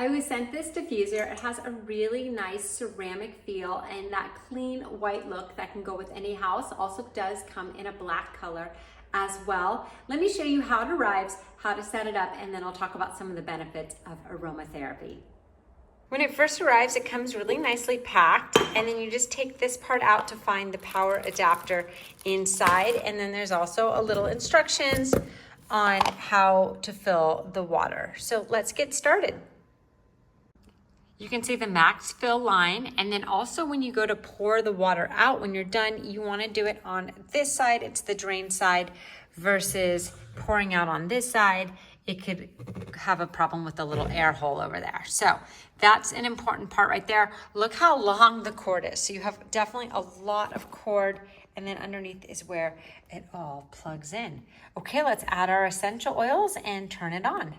I was sent this diffuser. It has a really nice ceramic feel and that clean white look that can go with any house. Also does come in a black color as well. Let me show you how it arrives, how to set it up, and then I'll talk about some of the benefits of aromatherapy. When it first arrives, it comes really nicely packed, and then you just take this part out to find the power adapter inside, and then there's also a little instructions on how to fill the water. So let's get started. You can see the max fill line, and then also when you go to pour the water out, when you're done, you want to do it on this side, it's the drain side, versus pouring out on this side. It could have a problem with the little air hole over there. So that's an important part right there. Look how long the cord is. So you have definitely a lot of cord, and then underneath is where it all plugs in. Okay, let's add our essential oils and turn it on.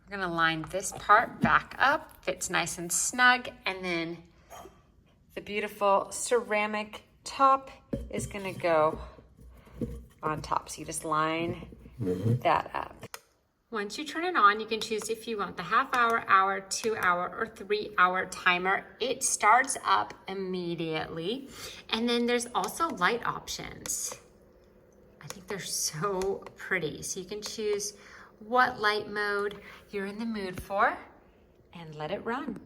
We're gonna line this part back up, fits nice and snug, and then the beautiful ceramic top is gonna go on top. So you just line that up. Once you turn it on, you can choose if you want the half-hour, hour, 2-hour, or 3-hour timer. It starts up immediately. And then there's also light options. I think they're so pretty. So you can choose what light mode you're in the mood for and let it run.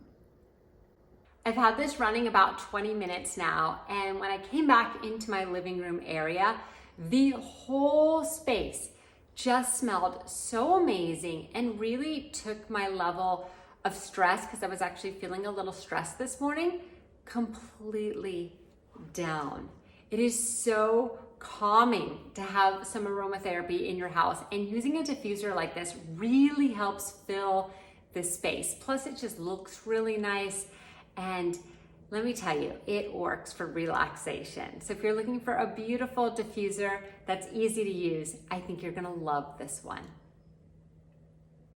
I've had this running about 20 minutes now, and when I came back into my living room area, the whole space just smelled so amazing and really took my level of stress, because I was actually feeling a little stressed this morning, completely down. It is so calming to have some aromatherapy in your house, and using a diffuser like this really helps fill the space. Plus it just looks really nice, and let me tell you, it works for relaxation. So if you're looking for a beautiful diffuser that's easy to use, I think you're gonna love this one.